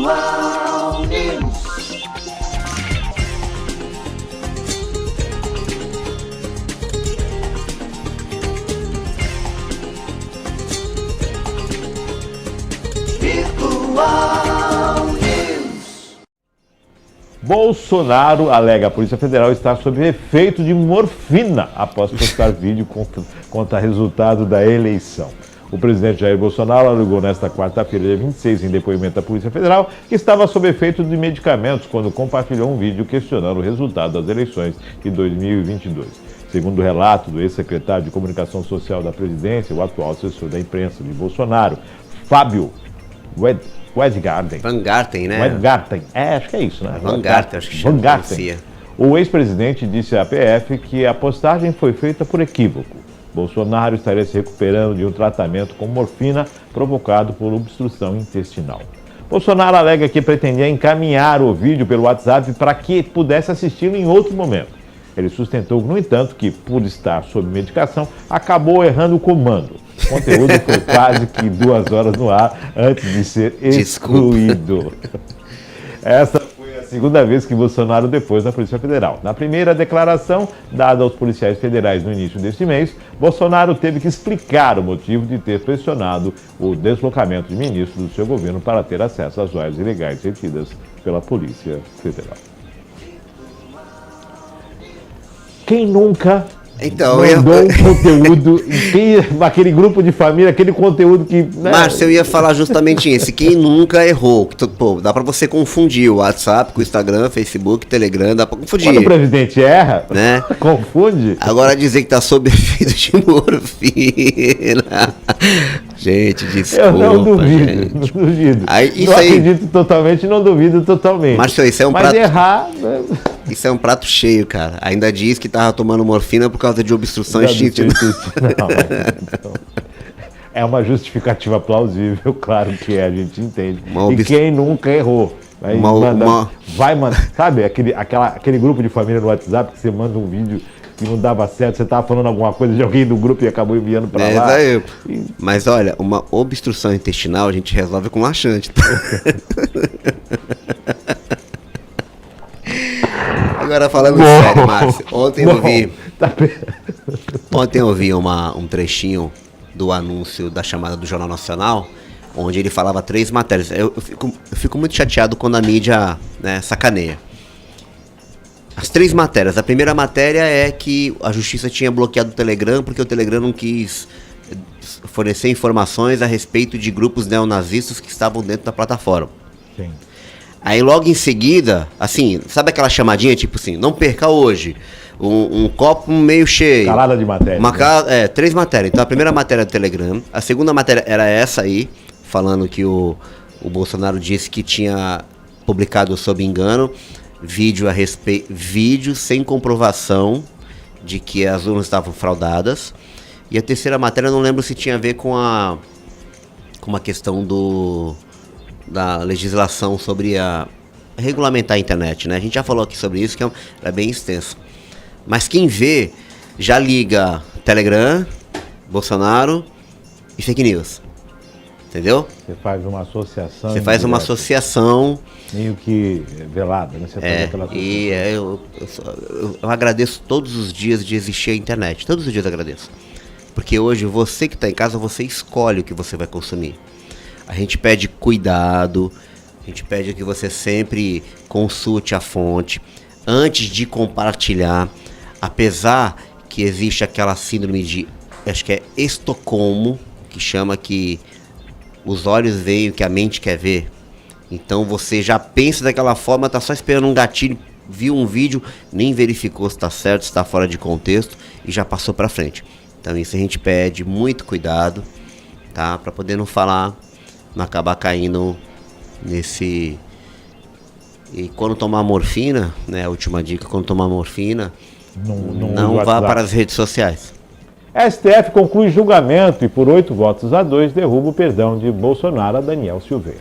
Virtual News. Virtual News. Bolsonaro alega a Polícia Federal estar sob efeito de morfina após postar vídeo contra resultado da eleição. O presidente Jair Bolsonaro alegou nesta quarta-feira, dia 26, em depoimento à Polícia Federal, que estava sob efeito de medicamentos quando compartilhou um vídeo questionando o resultado das eleições de 2022. Segundo o relato do ex-secretário de Comunicação Social da Presidência, o atual assessor da imprensa de Bolsonaro, Fábio Weingarten. Weingarten, né? Weingarten. Acho que é isso, né? Weingarten, acho que chama. Weingarten. O ex-presidente disse à PF que a postagem foi feita por equívoco. Bolsonaro estaria se recuperando de um tratamento com morfina provocado por obstrução intestinal. Bolsonaro alega que pretendia encaminhar o vídeo pelo WhatsApp para que pudesse assisti-lo em outro momento. Ele sustentou, no entanto, que, por estar sob medicação, acabou errando o comando. O conteúdo foi quase que 2 horas no ar antes de ser excluído. Essa foi a segunda vez que Bolsonaro depôs na Polícia Federal. Na primeira declaração, dada aos policiais federais no início deste mês, Bolsonaro teve que explicar o motivo de ter pressionado o deslocamento de ministros do seu governo para ter acesso às joias ilegais retidas pela Polícia Federal. Quem nunca mandou um conteúdo, aquele grupo de família, aquele conteúdo que... Né? Márcio, eu ia falar justamente isso. Quem nunca errou? Pô, dá pra você confundir o WhatsApp com o Instagram, Facebook, Telegram, dá pra confundir. Quando o presidente erra, né? Confunde. Agora dizer que tá sob efeito de morfina. Gente, desculpa. Eu não duvido, gente. Não duvido. Aí, não acredito totalmente, não duvido totalmente. Márcio, isso é um Mas prato... errar... Né? Isso é um prato cheio, cara. Ainda diz que tava tomando morfina por causa de obstrução intestinal. Não, é uma justificativa plausível, claro que é, a gente entende. E quem nunca errou? Vai mandar, sabe, aquele grupo de família no WhatsApp que você manda um vídeo que não dava certo, você tava falando alguma coisa de alguém do grupo e acabou enviando pra lá. Mas olha, uma obstrução intestinal a gente resolve com laxante. Tá? Agora falando sério, Márcio, ontem eu vi um trechinho do anúncio da chamada do Jornal Nacional, onde ele falava 3 matérias. Eu fico muito chateado quando a mídia, né, sacaneia. As 3 matérias. A primeira matéria é que a Justiça tinha bloqueado o Telegram porque o Telegram não quis fornecer informações a respeito de grupos neonazistas que estavam dentro da plataforma. Sim. Aí logo em seguida, assim, sabe aquela chamadinha, tipo assim, não perca hoje, um copo meio cheio. Calada de matéria. 3 matérias. Então a primeira matéria do Telegram, a segunda matéria era essa aí, falando que o Bolsonaro disse que tinha publicado sob engano vídeo sem comprovação de que as urnas estavam fraudadas. E a terceira matéria eu não lembro se tinha a ver com uma questão da legislação sobre regulamentar a internet, né? A gente já falou aqui sobre isso, que é bem extenso. Mas quem vê, já liga Telegram, Bolsonaro e fake news. Entendeu? Você faz uma associação. Você faz uma associação. Meio que velada, né? Você faz aquela associação. Eu agradeço todos os dias de existir a internet. Todos os dias eu agradeço. Porque hoje, você que está em casa, você escolhe o que você vai consumir. A gente pede cuidado, a gente pede que você sempre consulte a fonte antes de compartilhar, apesar que existe aquela síndrome de, acho que é Estocolmo, que chama que os olhos veem o que a mente quer ver. Então você já pensa daquela forma, tá só esperando um gatilho, viu um vídeo, nem verificou se está certo, se está fora de contexto e já passou para frente. Então isso a gente pede muito cuidado, tá? Para poder não acabar caindo nesse... E quando tomar morfina, né, a última dica, quando tomar morfina, não vá para as redes sociais. STF conclui julgamento e por 8-2 derruba o perdão de Bolsonaro a Daniel Silveira.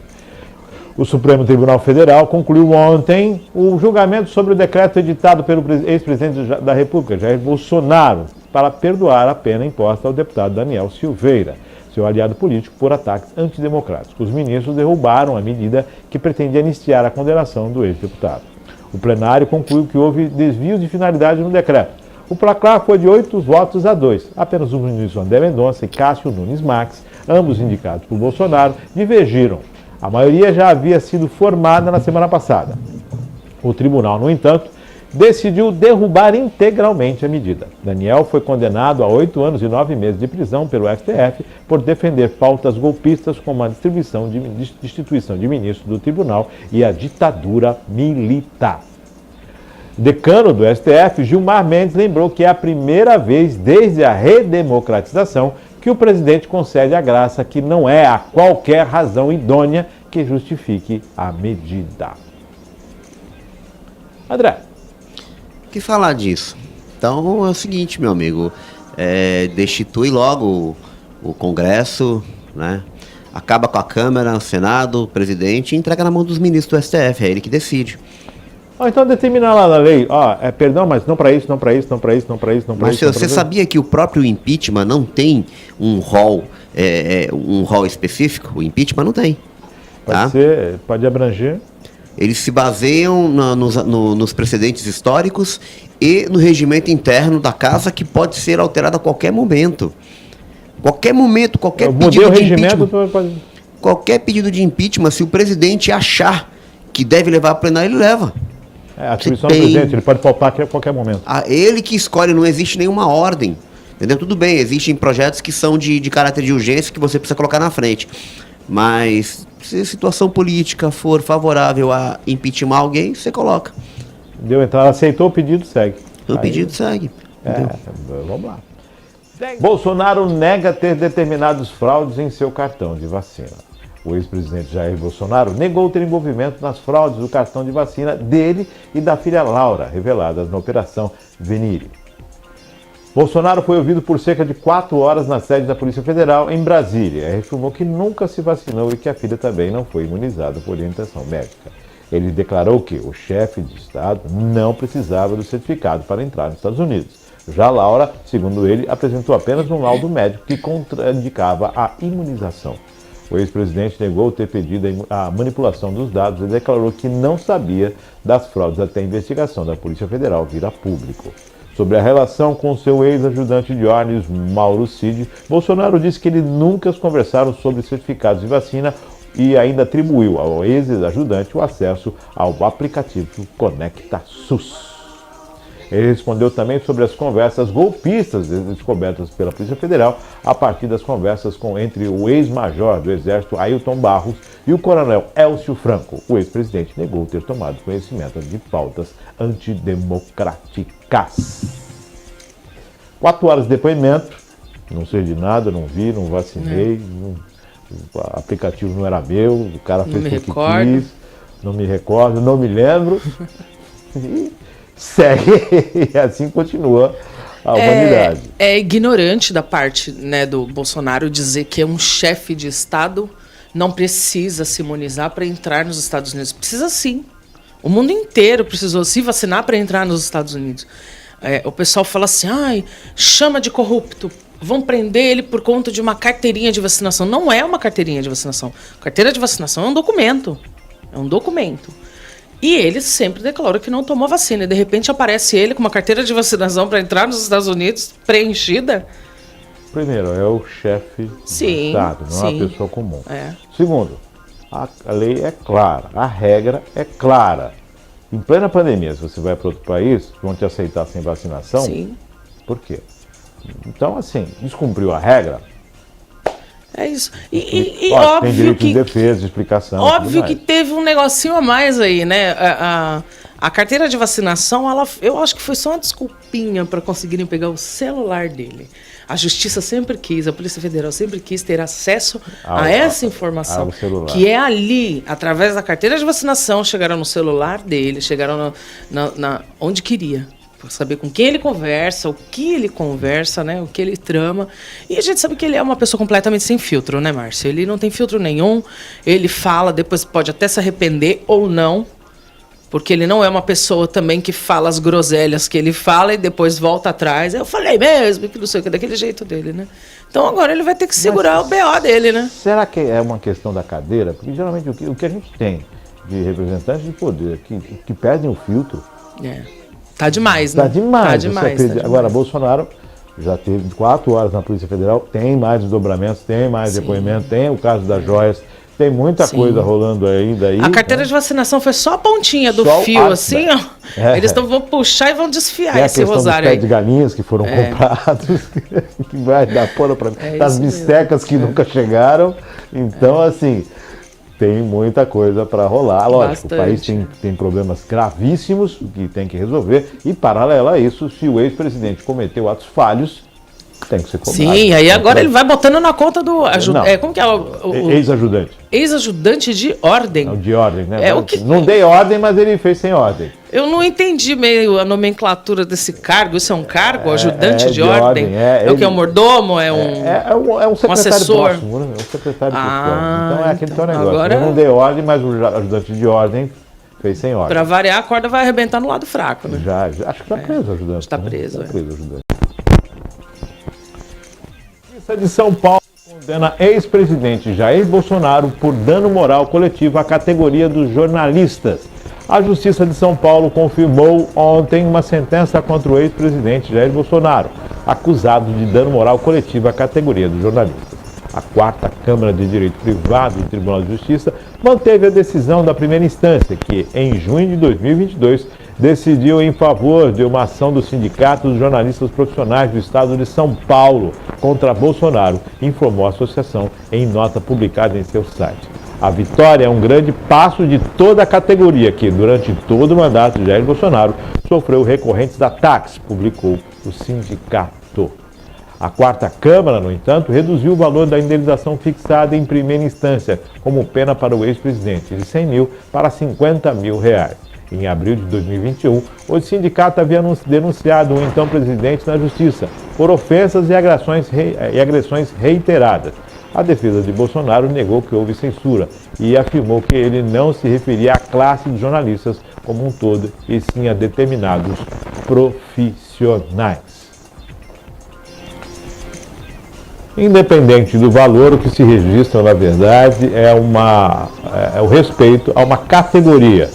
O Supremo Tribunal Federal concluiu ontem o julgamento sobre o decreto editado pelo ex-presidente da República, Jair Bolsonaro, para perdoar a pena imposta ao deputado Daniel Silveira. seu aliado político, por ataques antidemocráticos. Os ministros derrubaram a medida que pretendia anistiar a condenação do ex-deputado. O plenário concluiu que houve desvios de finalidade no decreto. O placar foi de 8 votos a 2. Apenas os ministros André Mendonça e Cássio Nunes Marques, ambos indicados por Bolsonaro, divergiram. A maioria já havia sido formada na semana passada. O tribunal, no entanto, decidiu derrubar integralmente a medida. Daniel foi condenado a 8 anos e 9 meses de prisão pelo STF por defender pautas golpistas como a destituição de ministros do tribunal e a ditadura militar. Decano do STF, Gilmar Mendes, lembrou que é a primeira vez desde a redemocratização que o presidente concede a graça que não é a qualquer razão idônea que justifique a medida. André. Que falar disso? Então é o seguinte, meu amigo, destitui logo o Congresso, né? Acaba com a Câmara, o Senado, o presidente e entrega na mão dos ministros do STF, é ele que decide. Então determina lá na lei, perdão, mas não para isso, não para isso, não para isso, não para isso, não para isso. Mas você sabia que o próprio impeachment não tem um rol específico? O impeachment não tem. Pode ser, pode abranger. Eles se baseiam nos precedentes históricos e no regimento interno da casa, que pode ser alterado a qualquer momento. Qualquer momento, qualquer pedido de impeachment. Qualquer pedido de impeachment, se o presidente achar que deve levar a plenário, ele leva. A atribuição do presidente, ele pode poupar a qualquer momento. Ele que escolhe, não existe nenhuma ordem. Entendeu? Tudo bem, existem projetos que são de caráter de urgência que você precisa colocar na frente. Mas se a situação política for favorável a impeachment alguém, você coloca. Deu entrada, aceitou o pedido, segue. O pedido segue. Vamos lá. Bolsonaro nega ter determinados fraudes em seu cartão de vacina. O ex-presidente Jair Bolsonaro negou ter envolvimento nas fraudes do cartão de vacina dele e da filha Laura, reveladas na Operação Venire. Bolsonaro foi ouvido por cerca de 4 horas na sede da Polícia Federal, em Brasília. Ele afirmou que nunca se vacinou e que a filha também não foi imunizada por orientação médica. Ele declarou que o chefe de Estado não precisava do certificado para entrar nos Estados Unidos. Já Laura, segundo ele, apresentou apenas um laudo médico que contraindicava a imunização. O ex-presidente negou ter pedido a manipulação dos dados e declarou que não sabia das fraudes até a investigação da Polícia Federal vir a público. Sobre a relação com seu ex-ajudante de ordens, Mauro Cid, Bolsonaro disse que eles nunca conversaram sobre certificados de vacina e ainda atribuiu ao ex-ajudante o acesso ao aplicativo Conecta SUS. Ele respondeu também sobre as conversas golpistas descobertas pela Polícia Federal a partir das conversas entre o ex-major do Exército, Ailton Barros, e o coronel Elcio Franco. O ex-presidente negou ter tomado conhecimento de pautas antidemocráticas. 4 horas de depoimento, não sei de nada, não vi, não vacinei, o aplicativo não era meu, o cara fez o que quis, não me recordo, não me lembro. Segue e assim continua a humanidade. É ignorante da parte, né, do Bolsonaro dizer que um chefe de Estado não precisa se imunizar para entrar nos Estados Unidos. Precisa sim. O mundo inteiro precisou se vacinar para entrar nos Estados Unidos. O pessoal fala assim, chama de corrupto, vão prender ele por conta de uma carteirinha de vacinação. Não é uma carteirinha de vacinação. Carteira de vacinação é um documento. É um documento. E ele sempre declarou que não tomou vacina. E de repente aparece ele com uma carteira de vacinação para entrar nos Estados Unidos preenchida. Primeiro, é o chefe do Estado, não é uma pessoa comum. Segundo, a lei é clara, a regra é clara. Em plena pandemia, se você vai para outro país, vão te aceitar sem vacinação? Sim. Por quê? Então, assim, descumpriu a regra. É isso. E óbvio tem direito que, de defesa, de explicação. Óbvio que teve um negocinho a mais aí, né? A carteira de vacinação, eu acho que foi só uma desculpinha para conseguirem pegar o celular dele. A Justiça sempre quis, a Polícia Federal sempre quis ter acesso a essa informação. Que é ali, através da carteira de vacinação, chegaram no celular dele, chegaram onde queria. Para saber com quem ele conversa, o que ele conversa, né? O que ele trama. E a gente sabe que ele é uma pessoa completamente sem filtro, né, Márcio? Ele não tem filtro nenhum, ele fala, depois pode até se arrepender ou não, Porque ele não é uma pessoa também que fala as groselhas que ele fala e depois volta atrás. Eu falei mesmo, que não sei o que, daquele jeito dele, né? Então agora ele vai ter que segurar o BO dele, né? Será que é uma questão da cadeira? Porque geralmente o que a gente tem de representantes de poder que perdem o filtro. Tá demais, né? Tá demais. Tá demais. Agora, Bolsonaro já teve 4 horas na Polícia Federal, tem mais desdobramentos, tem mais depoimento, tem o caso das joias. Tem muita coisa rolando ainda aí. A carteira de vacinação foi só a pontinha do fio, assim, ó. Eles vão puxar e vão desfiar esse rosário aí. Tem a questão dos pés de galinhas que foram comprados, que vai dar pano para das bistecas que nunca chegaram. Então, assim, tem muita coisa para rolar. Lógico, o país tem problemas gravíssimos que tem que resolver. E, paralelo a isso, se o ex-presidente cometeu atos falhos, tem que ser cobrado. Sim, aí agora ele vai botando na conta do como que é o ex-ajudante. Ex-ajudante de ordem. Não, de ordem, né? Que... Não dei ordem, mas ele fez sem ordem. Eu não entendi meio a nomenclatura desse cargo. Isso é um cargo? Ajudante de ordem? É o que? É um mordomo? É um secretário assessor? próximo, né? É um secretário próximo. Então é aquele teu negócio. Agora... Eu não dei ordem, mas o ajudante de ordem fez sem ordem. Para variar, a corda vai arrebentar no lado fraco, né? Já acho que está preso o ajudante. Está preso, Está preso o ajudante. A Justiça de São Paulo condena ex-presidente Jair Bolsonaro por dano moral coletivo à categoria dos jornalistas. A Justiça de São Paulo confirmou ontem uma sentença contra o ex-presidente Jair Bolsonaro, acusado de dano moral coletivo à categoria dos jornalistas. A 4ª Câmara de Direito Privado do Tribunal de Justiça manteve a decisão da primeira instância, que, em junho de 2022, decidiu em favor de uma ação do Sindicato dos Jornalistas Profissionais do Estado de São Paulo contra Bolsonaro, informou a associação em nota publicada em seu site. A vitória é um grande passo de toda a categoria que, durante todo o mandato de Jair Bolsonaro, sofreu recorrentes ataques, publicou o sindicato. A 4ª Câmara, no entanto, reduziu o valor da indenização fixada em primeira instância, como pena para o ex-presidente, de 100 mil para 50 mil reais. Em abril de 2021, o sindicato havia denunciado o então presidente na Justiça por ofensas e agressões reiteradas. A defesa de Bolsonaro negou que houve censura e afirmou que ele não se referia à classe de jornalistas como um todo, e sim a determinados profissionais. Independente do valor, o que se registra, na verdade, é o respeito a uma categoria.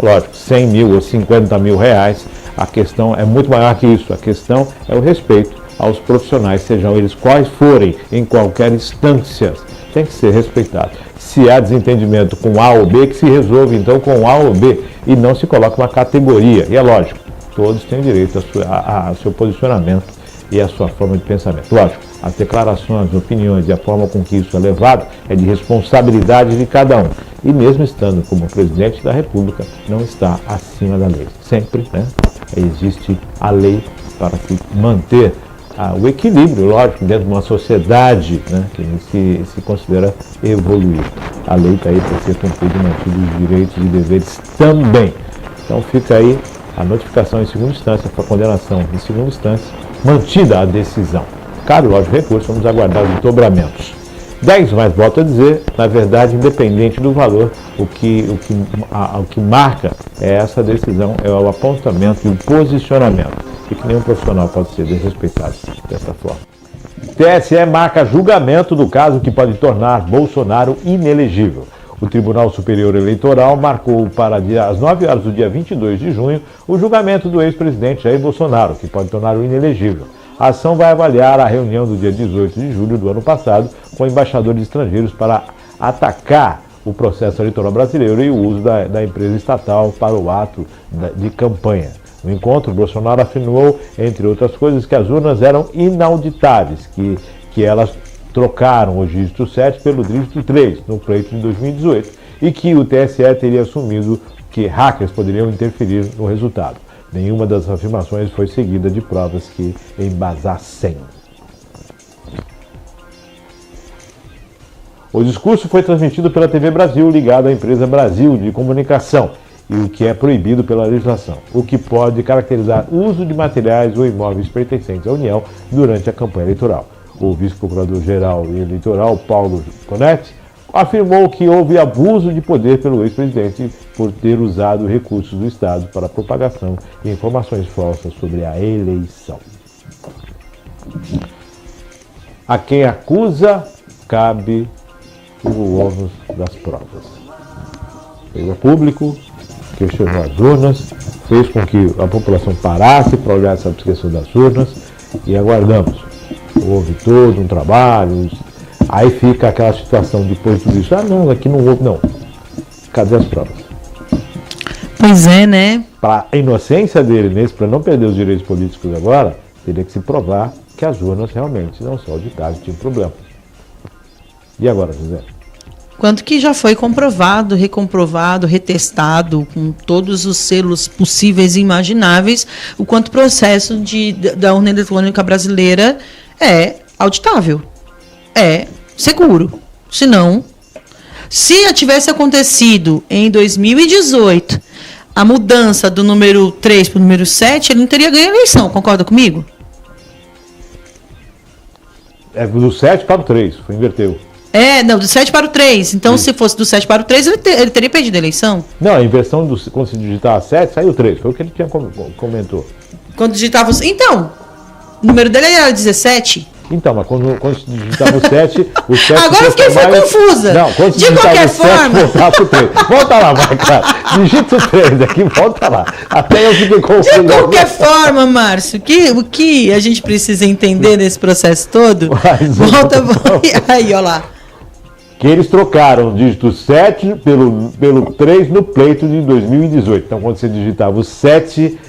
Lógico, 100 mil ou 50 mil reais, a questão é muito maior que isso. A questão é o respeito aos profissionais, sejam eles quais forem, em qualquer instância, tem que ser respeitado. Se há desentendimento com A ou B, que se resolve então com A ou B, e não se coloca uma categoria. E é lógico, todos têm direito ao seu posicionamento e à sua forma de pensamento. Lógico, as declarações, opiniões e a forma com que isso é levado é de responsabilidade de cada um. E mesmo estando como presidente da República, não está acima da lei. Sempre, né, existe a lei para se manter o equilíbrio, lógico, dentro de uma sociedade, né, que se considera evoluída. A lei está aí para ser cumprida e mantidos os direitos e deveres também. Então fica aí a notificação em segunda instância, para condenação em segunda instância, mantida a decisão. Cabe, lógico, recurso, vamos aguardar os desdobramentos. 10, mas volto a dizer, na verdade, independente do valor, o que marca é essa decisão, é o apontamento e o posicionamento, e que nenhum profissional pode ser desrespeitado dessa forma. TSE marca julgamento do caso que pode tornar Bolsonaro inelegível. O Tribunal Superior Eleitoral marcou para às 9 horas do dia 22 de junho o julgamento do ex-presidente Jair Bolsonaro, que pode torná-lo inelegível. A ação vai avaliar a reunião do dia 18 de julho do ano passado com embaixadores estrangeiros para atacar o processo eleitoral brasileiro e o uso da empresa estatal para o ato de campanha. No encontro, Bolsonaro afirmou, entre outras coisas, que as urnas eram inauditáveis, que elas trocaram o dígito 7 pelo dígito 3 no pleito de 2018 e que o TSE teria assumido que hackers poderiam interferir no resultado. Nenhuma das afirmações foi seguida de provas que embasassem. O discurso foi transmitido pela TV Brasil, ligada à empresa Brasil de Comunicação, e o que é proibido pela legislação, o que pode caracterizar uso de materiais ou imóveis pertencentes à União durante a campanha eleitoral. O vice-procurador-geral eleitoral, Paulo Conetti, afirmou que houve abuso de poder pelo ex-presidente por ter usado recursos do Estado para propagação e informações falsas sobre a eleição. A quem acusa, cabe o ônus das provas. Veio a público, questionou as urnas, fez com que a população parasse para olhar essa questão das urnas e aguardamos. Houve todo um trabalho, aí fica aquela situação depois de tudo isso. Não, aqui não houve, não. Cadê as provas? Pois é, né? Para a inocência dele, para não perder os direitos políticos agora, teria que se provar que as urnas realmente não são auditadas, tinha problema. E agora, José? Quanto que já foi comprovado, recomprovado, retestado, com todos os selos possíveis e imagináveis, o quanto o processo da urna eletrônica brasileira é auditável, é seguro. Senão, se tivesse acontecido em 2018 a mudança do número 3 para o número 7, ele não teria ganho a eleição, concorda comigo? É do 7 para o 3, inverteu. Não, do 7 para o 3. Então, se fosse do 7 para o 3, ele teria perdido a eleição. Não, a inversão, quando se digitar 7, saiu 3. Foi o que ele tinha comentou. Quando digitava... Então, o número dele era 17. Então, mas quando se digitava o 7, o 7... Agora eu fiquei confusa. Não, quando se de qualquer forma... voltar pro 3. Volta lá, vai, cara. Digita o 3 aqui, volta lá. Até eu fiquei confuso. De qualquer forma, Márcio, o que a gente precisa entender nesse processo todo... Volta... Aí, olha lá. Que eles trocaram o dígito 7 pelo 3 no pleito de 2018. Então, quando você digitava o 7,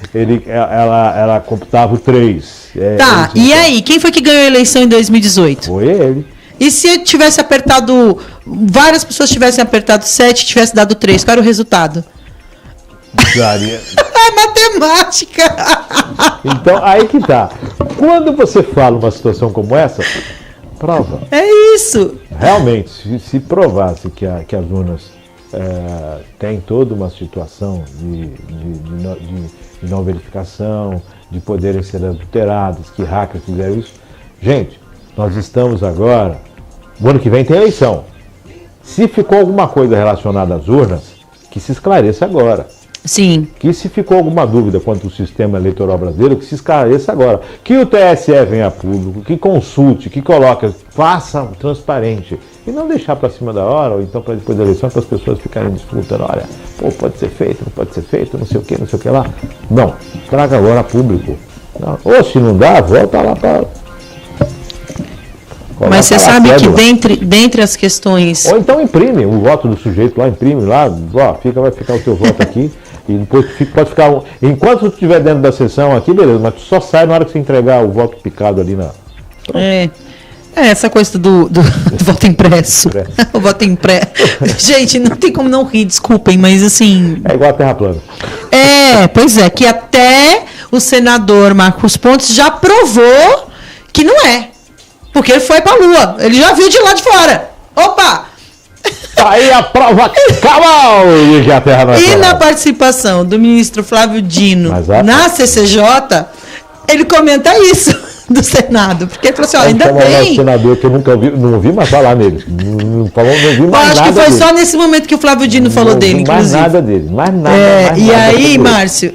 ela computava o 3. Tá, e aí? Quem foi que ganhou a eleição em 2018? Foi ele. E se tivesse apertado, várias pessoas tivessem apertado 7 e tivesse dado 3, qual era o resultado? Daria. Matemática! Então, aí que tá. Quando você fala uma situação como essa, prova. É isso. Realmente, se provasse que as urnas têm toda uma situação de não verificação, de poderem ser adulteradas, que hackers fizeram isso. Gente, nós estamos agora, o ano que vem tem eleição. Se ficou alguma coisa relacionada às urnas, que se esclareça agora. Sim. Que se ficou alguma dúvida quanto ao sistema eleitoral brasileiro, que se esclareça agora. Que o TSE venha a público, que consulte, que coloque, faça transparente. E não deixar para cima da hora, ou então para depois da eleição, para as pessoas ficarem disputando, olha, pode ser feito, não pode ser feito, não sei o que lá. Não, traga agora a público. Não. Ou se não dá, volta lá para... Mas você sabe que dentre as questões... Ou então imprime o voto do sujeito lá, imprime lá, vai ficar o teu voto aqui. E depois pode ficar. Enquanto tu estiver dentro da sessão aqui, beleza, mas tu só sai na hora que você entregar o voto picado ali na. Essa coisa do voto impresso. O voto impresso. Gente, não tem como não rir, desculpem, mas assim. É igual a Terra plana. Pois é, que até o senador Marcos Pontes já provou que não é. Porque ele foi pra Lua. Ele já viu de lá de fora. Opa! Tá aí a prova cabal de que a Terra não é plana. E na participação do ministro Flávio Dino na CCJ, ele comenta isso do Senado. Porque ele falou assim, ainda bem... Um senador que eu não ouvi mais falar nele. Não ouvi mais nada. Acho que foi dele. Só nesse momento que o Flávio Dino falou dele, inclusive. Mais nada dele, mais nada. E aí, Márcio,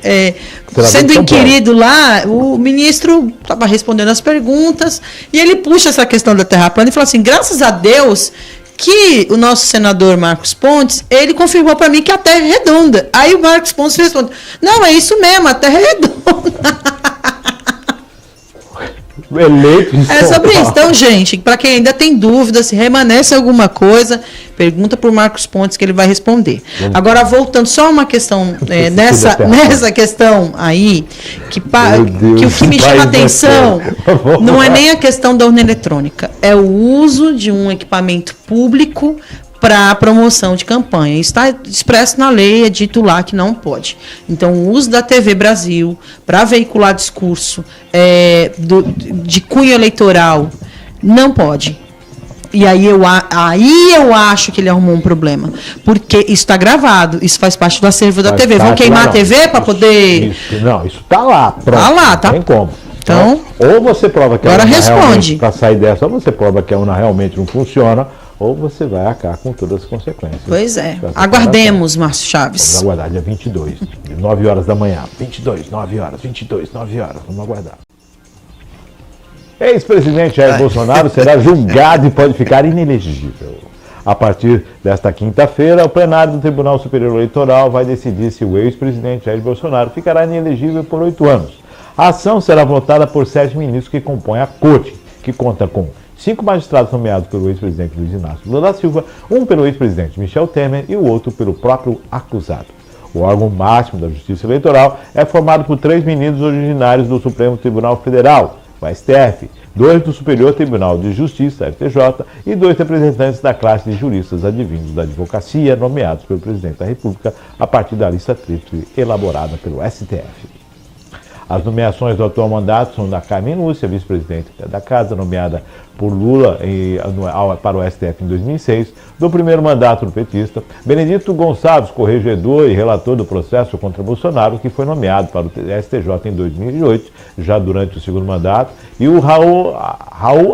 sendo inquirido lá, o ministro estava respondendo as perguntas e ele puxa essa questão da Terra plana e fala assim, graças a Deus que o nosso senador Marcos Pontes, ele confirmou para mim que a Terra é redonda. Aí o Marcos Pontes responde, não, é isso mesmo, a Terra é redonda. Eleito É sobre isso. Então, gente, para quem ainda tem dúvida, se remanesce alguma coisa, pergunta para o Marcos Pontes que ele vai responder. Agora, voltando só uma questão, nessa questão aí, que o que me chama atenção não é nem a questão da urna eletrônica, é o uso de um equipamento público para promoção de campanha. Isso está expresso na lei, é dito lá que não pode. Então, o uso da TV Brasil para veicular discurso de cunho eleitoral não pode. E aí eu acho que ele arrumou um problema. Porque isso está gravado, isso faz parte do acervo da TV. Vão queimar a TV para poder... Isso está lá. Está lá, tá? Não tem como. Então, ou você prova que agora a urna responde. Para sair dessa, ou você prova que a urna realmente não funciona, ou você vai arcar com todas as consequências. Pois é. dessa Aguardemos, Márcio declaração. Vamos Chaves. aguardar dia 22, de 9 horas da manhã. 22, 9 horas, 22, 9 horas. Vamos aguardar. Ex-presidente Jair Bolsonaro será julgado e pode ficar inelegível. A partir desta quinta-feira, o plenário do Tribunal Superior Eleitoral vai decidir se o ex-presidente Jair Bolsonaro ficará inelegível por 8 anos. A ação será votada por 7 ministros que compõem a corte, que conta com 5 magistrados nomeados pelo ex-presidente Luiz Inácio Lula da Silva, um pelo ex-presidente Michel Temer e o outro pelo próprio acusado. O órgão máximo da Justiça Eleitoral é formado por 3 ministros originários do Supremo Tribunal Federal, o STF, 2 do Superior Tribunal de Justiça, FTJ, e 2 representantes da classe de juristas advindos da advocacia, nomeados pelo presidente da República a partir da lista tríplice elaborada pelo STF. As nomeações do atual mandato são da Carmen Lúcia, vice-presidente da Casa, nomeada por Lula para o STF em 2006, do primeiro mandato do petista, Benedito Gonçalves, corregedor e relator do processo contra Bolsonaro, que foi nomeado para o STJ em 2008, já durante o segundo mandato, e o Raul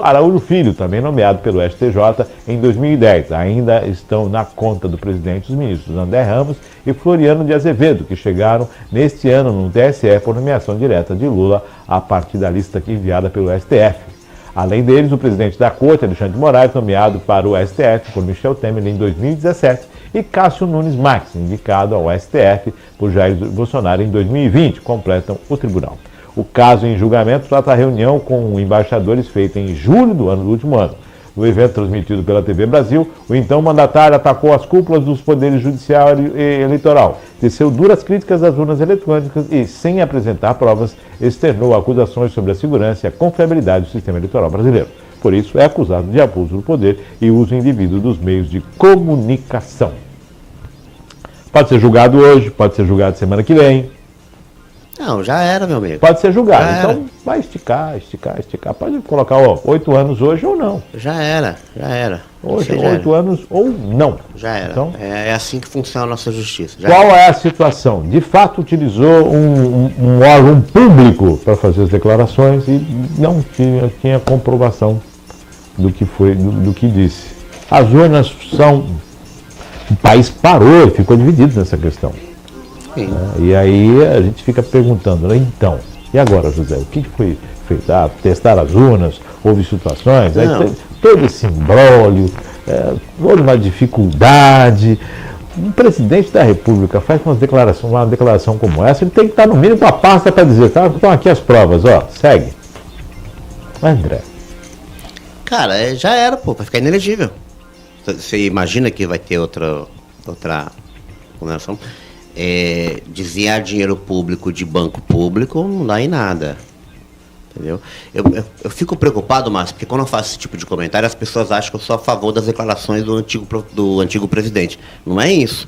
Araújo Filho, também nomeado pelo STJ em 2010. Ainda estão na conta do presidente os ministros André Ramos e Floriano de Azevedo, que chegaram neste ano no TSE por nomeação direta de Lula a partir da lista enviada pelo STF. Além deles, o presidente da Corte, Alexandre de Moraes, nomeado para o STF por Michel Temer em 2017, e Cássio Nunes Marques, indicado ao STF por Jair Bolsonaro em 2020, completam o tribunal. O caso em julgamento trata a reunião com embaixadores feita em julho do último ano. No evento transmitido pela TV Brasil, o então mandatário atacou as cúpulas dos poderes judiciário e eleitoral, teceu duras críticas às urnas eletrônicas e, sem apresentar provas, externou acusações sobre a segurança e a confiabilidade do sistema eleitoral brasileiro. Por isso, é acusado de abuso do poder e uso indevido dos meios de comunicação. Pode ser julgado hoje, pode ser julgado semana que vem. Não, já era, meu amigo. Pode ser julgado. Já Então, era. vai esticar. Pode colocar 8 anos hoje ou não. Já era. Hoje, Isso aí já 8 anos ou não. Já era. Então, É assim que funciona a nossa justiça. Já qual era. é a situação? De fato, utilizou um órgão público para fazer as declarações e não tinha comprovação do que foi, do que disse. As urnas são... O país parou e ficou dividido nessa questão. Sim. E aí a gente fica perguntando, né? Então, e agora, José, o que foi feito? Testar as urnas, houve situações, aí Não. todo esse imbróglio, toda uma dificuldade. Um presidente da República faz uma declaração como essa, ele tem que estar no mínimo com a pasta para dizer, tá, estão aqui as provas, ó, segue. André. Cara, já era, pô, vai ficar inelegível. Você imagina que vai ter outra combinação? Desviar dinheiro público de banco público não dá em nada. Entendeu? Eu fico preocupado, Márcio, porque quando eu faço esse tipo de comentário, as pessoas acham que eu sou a favor das declarações do antigo presidente. Não é isso.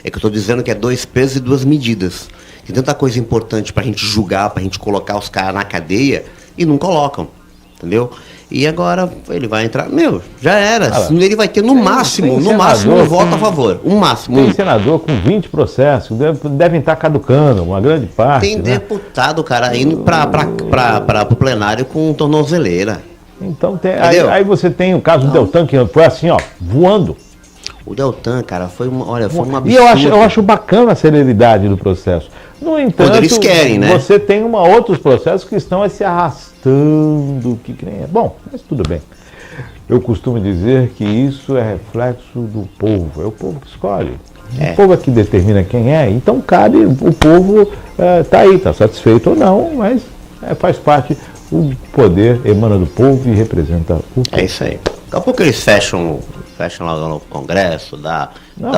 É que eu estou dizendo que é 2 pesos e 2 medidas. Tem tanta coisa importante para a gente julgar, para a gente colocar os caras na cadeia e não colocam. Entendeu? E agora ele vai entrar. Já era. Ele vai ter no máximo um voto a favor. Um máximo. Tem senador com 20 processos, devem estar caducando, uma grande parte. Tem né? deputado, cara, indo para o plenário com tornozeleira. Então, Entendeu? você tem o caso do Deltan, que foi assim, ó, voando. O Deltan, cara, foi um absurdo. E eu acho bacana a celeridade do processo. No entanto, Quando eles querem, né? Você tem outros processos que estão se arrastando. Bom, mas tudo bem. Eu costumo dizer que isso é reflexo do povo. É o povo que escolhe. O povo é que determina quem é. Então cabe, o povo está aí, está satisfeito ou não, mas faz parte. O poder emana do povo e representa o povo. É isso aí. Daqui a pouco eles fecham lá no Congresso, dá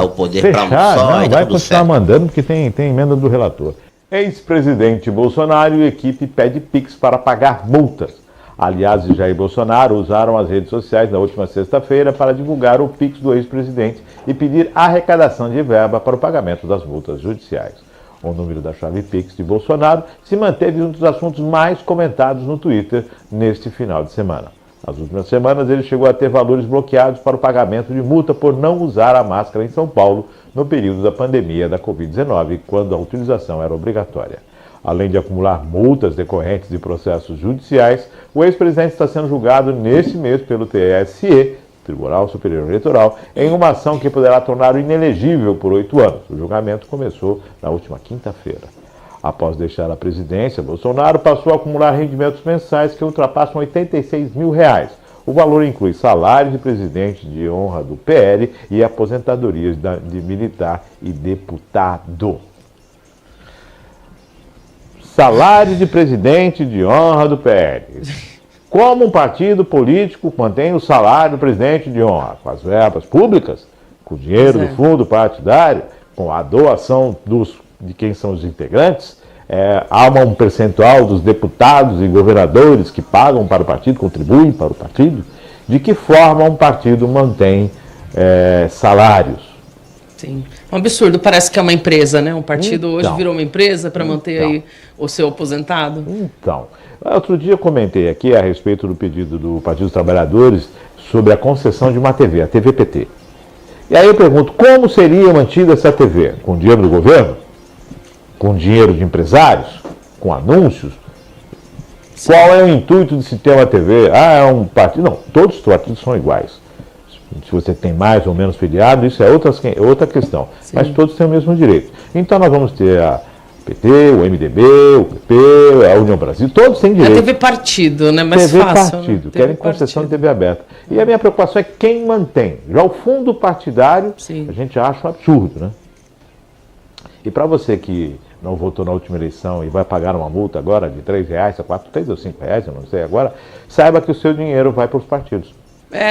o poder para um só e tá vai tudo continuar certo. mandando porque tem emenda do relator. Ex-presidente Bolsonaro e equipe pede Pix para pagar multas. Aliados de Jair Bolsonaro usaram as redes sociais na última sexta-feira para divulgar o Pix do ex-presidente e pedir arrecadação de verba para o pagamento das multas judiciais. O número da chave Pix de Bolsonaro se manteve um dos assuntos mais comentados no Twitter neste final de semana. Nas últimas semanas, ele chegou a ter valores bloqueados para o pagamento de multa por não usar a máscara em São Paulo no período da pandemia da Covid-19, quando a utilização era obrigatória. Além de acumular multas decorrentes de processos judiciais, o ex-presidente está sendo julgado neste mês pelo TSE Tribunal Superior Eleitoral, em uma ação que poderá torná-lo inelegível por 8 anos. O julgamento começou na última quinta-feira. Após deixar a presidência, Bolsonaro passou a acumular rendimentos mensais que ultrapassam R$86 mil. O valor inclui salário de presidente de honra do PL e aposentadorias de militar e deputado. Salário de presidente de honra do PL. Como um partido político mantém o salário do presidente de honra? Com as verbas públicas, com o dinheiro do fundo partidário, com a doação de quem são os integrantes, há um percentual dos deputados e governadores que pagam para o partido, contribuem para o partido. De que forma um partido mantém salários? Sim, um absurdo, parece que é uma empresa, né? Um partido hoje virou uma empresa para manter aí o seu aposentado. Então, outro dia eu comentei aqui a respeito do pedido do Partido dos Trabalhadores sobre a concessão de uma TV, a TVPT. E aí eu pergunto, como seria mantida essa TV? Com dinheiro do governo? Com dinheiro de empresários? Com anúncios? Qual é o intuito de se ter uma TV? É um partido? Não, todos os partidos são iguais. Se você tem mais ou menos filiado, isso é outra questão. Sim. Mas todos têm o mesmo direito. Então nós vamos ter a PT, o MDB, o PP, a União Brasil, todos têm direito. A TV partido, né? Mais TV fácil. Partido, Né? querem concessão de TV aberta. E a minha preocupação é quem mantém. Já o fundo partidário, Sim. A gente acha um absurdo, né? E para você que não votou na última eleição e vai pagar uma multa agora de R$3 a R$3 ou R$5, eu não sei agora, saiba que o seu dinheiro vai para os partidos.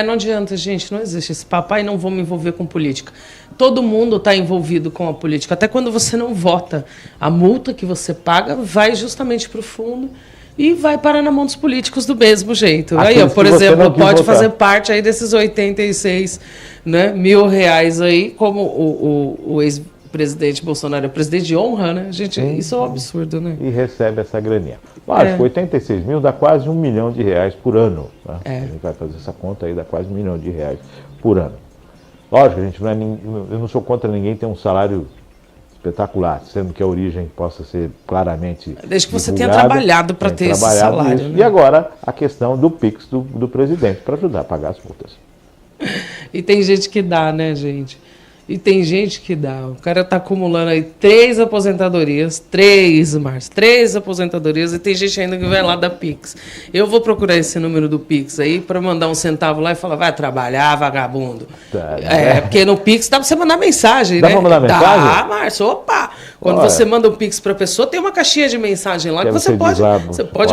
Não adianta, gente, não existe esse papai, não vou me envolver com política. Todo mundo está envolvido com a política, até quando você não vota. A multa que você paga vai justamente para o fundo e vai parar na mão dos políticos do mesmo jeito. Aí, por exemplo, pode fazer parte aí desses R$86 mil aí, como o ex-presidente Bolsonaro é presidente de honra, né? Gente, isso é um absurdo, né? E recebe essa graninha. Lógico, 86 mil dá quase R$1 milhão por ano. Né? A gente vai fazer essa conta aí, dá quase R$1 milhão por ano. Lógico, gente, eu não sou contra ninguém ter um salário espetacular, sendo que a origem possa ser claramente desde que você tenha trabalhado para ter esse salário. Né? E agora a questão do PIX do presidente para ajudar a pagar as multas. E tem gente que dá, né, gente? E tem gente que dá. O cara tá acumulando aí 3 aposentadorias. 3 aposentadorias. E tem gente ainda que vai lá dar Pix. Eu vou procurar esse número do Pix aí para mandar um centavo lá e falar, vai trabalhar, vagabundo. Tá, porque no Pix dá para você mandar mensagem, dá né? Dá para mandar mensagem? Dá, Márcio. Opa! Quando você manda um Pix para a pessoa, tem uma caixinha de mensagem lá que você pode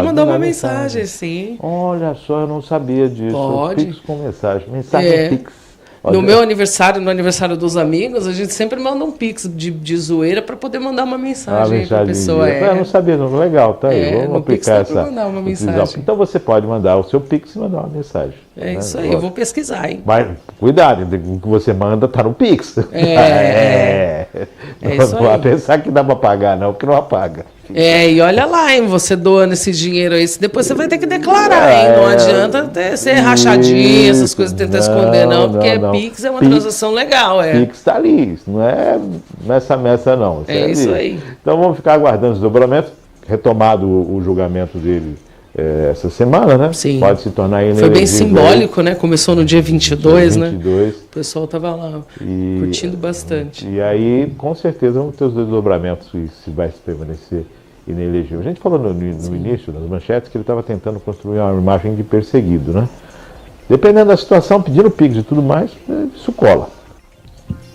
mandar uma mensagem, sim. Olha só, eu não sabia disso. Pode. Pix com mensagem. Mensagem Pix. No meu aniversário, no aniversário dos amigos, a gente sempre manda um Pix de zoeira para poder mandar uma mensagem para a pessoa. Eu não sabia, não. Legal, tá aí. Vamos aplicar essa. Mandar uma mensagem. Então você pode mandar o seu Pix e mandar uma mensagem. Isso aí, eu vou pesquisar, hein? Mas cuidado, o que você manda tá no Pix. Não vai pensar que dá para pagar, não, porque não apaga. E olha lá, hein, você doando esse dinheiro aí, depois você vai ter que declarar, hein? Não adianta ser rachadinha, essas coisas, tentar esconder, não, porque Pix é uma transação legal, Pix tá ali, isso não é messa não. Isso aí. Então vamos ficar aguardando os dobramentos, retomado o julgamento dele essa semana, né? Sim. Pode se tornar inelegível. Foi bem simbólico, né? Começou no dia 22, né? O 22. pessoal estava lá curtindo bastante. E aí, com certeza, vamos ter os desdobramentos se vai se permanecer inelegível. A gente falou no início, nas manchetes, que ele estava tentando construir uma imagem de perseguido, né? Dependendo da situação, pedindo Pix e tudo mais, isso cola.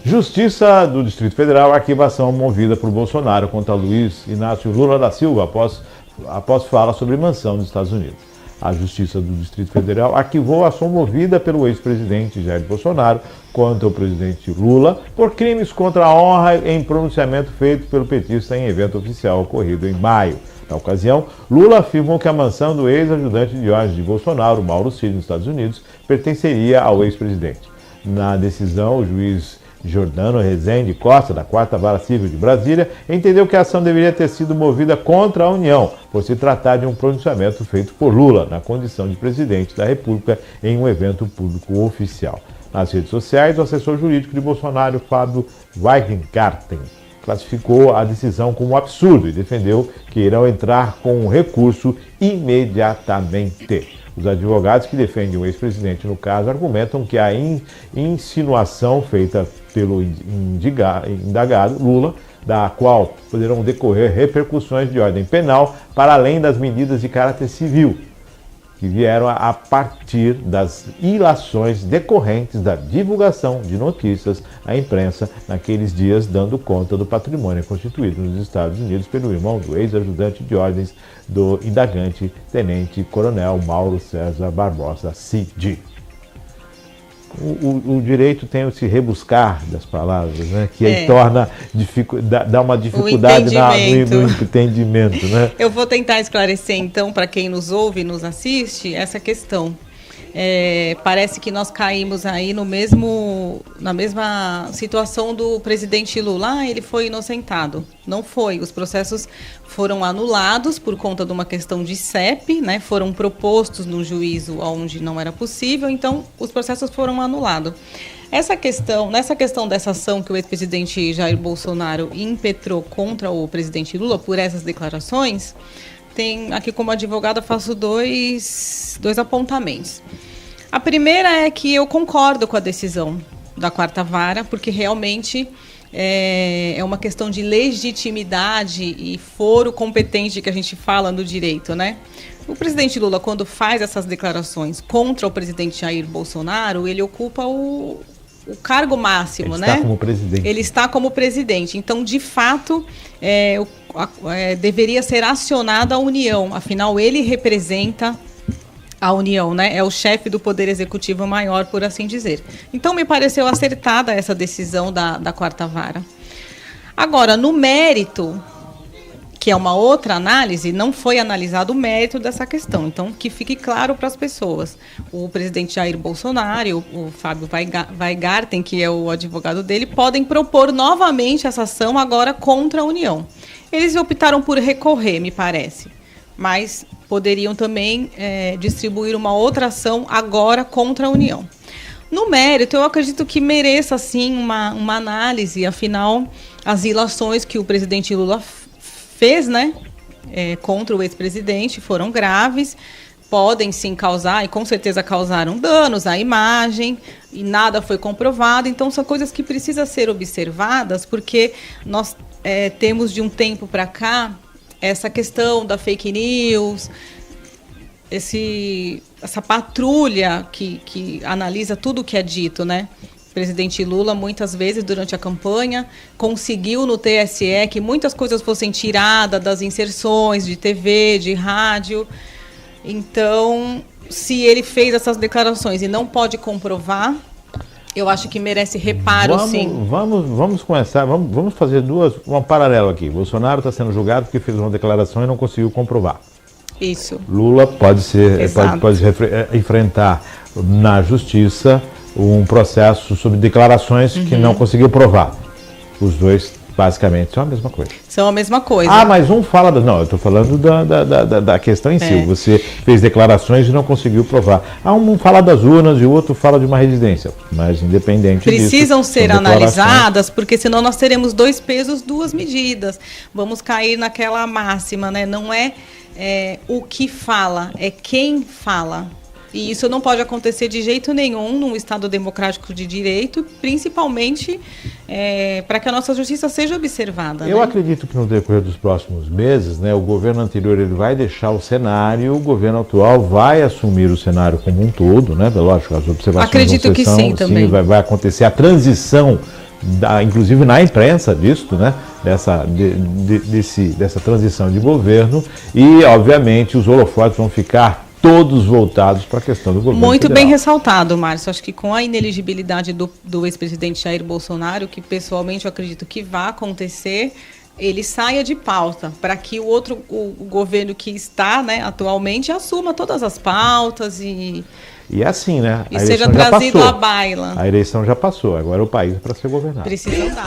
Justiça do Distrito Federal, arquivação movida por Bolsonaro contra Luiz Inácio Lula da Silva após fala sobre mansão nos Estados Unidos. A Justiça do Distrito Federal arquivou a ação movida pelo ex-presidente Jair Bolsonaro contra o presidente Lula por crimes contra a honra em pronunciamento feito pelo petista em evento oficial ocorrido em maio. Na ocasião, Lula afirmou que a mansão do ex-ajudante de ordens de Bolsonaro, Mauro Cid, nos Estados Unidos, pertenceria ao ex-presidente. Na decisão, o juiz Jordano Rezende Costa, da 4ª Vara Civil de Brasília, entendeu que a ação deveria ter sido movida contra a União, por se tratar de um pronunciamento feito por Lula, na condição de presidente da República, em um evento público oficial. Nas redes sociais, o assessor jurídico de Bolsonaro, Fábio Weingarten, classificou a decisão como absurdo e defendeu que irão entrar com um recurso imediatamente. Os advogados que defendem o ex-presidente no caso argumentam que a insinuação feita pelo indagado Lula, da qual poderão decorrer repercussões de ordem penal para além das medidas de caráter civil, que vieram a partir das ilações decorrentes da divulgação de notícias à imprensa naqueles dias, dando conta do patrimônio constituído nos Estados Unidos pelo irmão do ex-ajudante de ordens do indagante tenente-coronel Mauro César Barbosa Cid. O direito tem o se rebuscar das palavras, né? Que aí dá uma dificuldade no entendimento, né? Eu vou tentar esclarecer, então, para quem nos ouve e nos assiste, essa questão. Parece que nós caímos aí na mesma situação do presidente Lula. Ele foi inocentado. Não foi. Os processos foram anulados por conta de uma questão de CEP, né? Foram propostos no juízo onde não era possível, então os processos foram anulados. Nessa questão dessa ação que o ex-presidente Jair Bolsonaro impetrou contra o presidente Lula por essas declarações, aqui como advogada faço dois apontamentos. A primeira é que eu concordo com a decisão da quarta vara, porque realmente é uma questão de legitimidade e foro competente que a gente fala no direito, né? O presidente Lula, quando faz essas declarações contra o presidente Jair Bolsonaro, ele ocupa o cargo máximo, né? Ele está como presidente. Ele está como presidente. Então, de fato, deveria ser acionada a União. Afinal, ele representa a União, né? É o chefe do Poder Executivo maior, por assim dizer. Então, me pareceu acertada essa decisão da quarta vara. Agora, no mérito, que é uma outra análise, não foi analisado o mérito dessa questão. Então, que fique claro para as pessoas. O presidente Jair Bolsonaro, o Fábio Weingarten, que é o advogado dele, podem propor novamente essa ação agora contra a União. Eles optaram por recorrer, me parece. Mas poderiam também distribuir uma outra ação agora contra a União. No mérito, eu acredito que mereça, sim, uma análise. Afinal, as ilações que o presidente Lula fez, né, contra o ex-presidente foram graves, podem sim causar, e com certeza causaram danos à imagem, e nada foi comprovado. Então, são coisas que precisam ser observadas, porque nós temos de um tempo para cá essa questão da fake news, essa patrulha que analisa tudo o que é dito, né? O presidente Lula, muitas vezes, durante a campanha, conseguiu no TSE que muitas coisas fossem tiradas das inserções de TV, de rádio. Então, se ele fez essas declarações e não pode comprovar, eu acho que merece reparo, sim. Vamos começar, vamos fazer um paralelo aqui. Bolsonaro está sendo julgado porque fez uma declaração e não conseguiu comprovar. Isso. Lula pode enfrentar na justiça um processo sobre declarações que não conseguiu provar. Os dois, basicamente, são a mesma coisa. São a mesma coisa. Ah, mas um fala... Não, eu estou falando da questão em si. Você fez declarações e não conseguiu provar. Um fala das urnas e o outro fala de uma residência. Mas, independente disso... Precisam ser analisadas, porque senão nós teremos 2 pesos, 2 medidas. Vamos cair naquela máxima, né? Não é o que fala, é quem fala. E isso não pode acontecer de jeito nenhum num Estado democrático de direito, principalmente para que a nossa justiça seja observada. Eu acredito que no decorrer dos próximos meses, né, o governo anterior ele vai deixar o cenário, o governo atual vai assumir o cenário como um todo, né? Lógico, as observações acredito que sim, também. Vai acontecer a transição, inclusive na imprensa disso, né? Dessa transição de governo e, obviamente, os holofotes vão ficar todos voltados para a questão do governo Muito federal. Bem ressaltado, Márcio. Acho que com a ineligibilidade do ex-presidente Jair Bolsonaro, que pessoalmente eu acredito que vai acontecer, ele saia de pauta para que o governo que está, né, atualmente assuma todas as pautas e assim, né? E seja trazido à baila. A eleição já passou, agora o país é para ser governado. Precisa dar.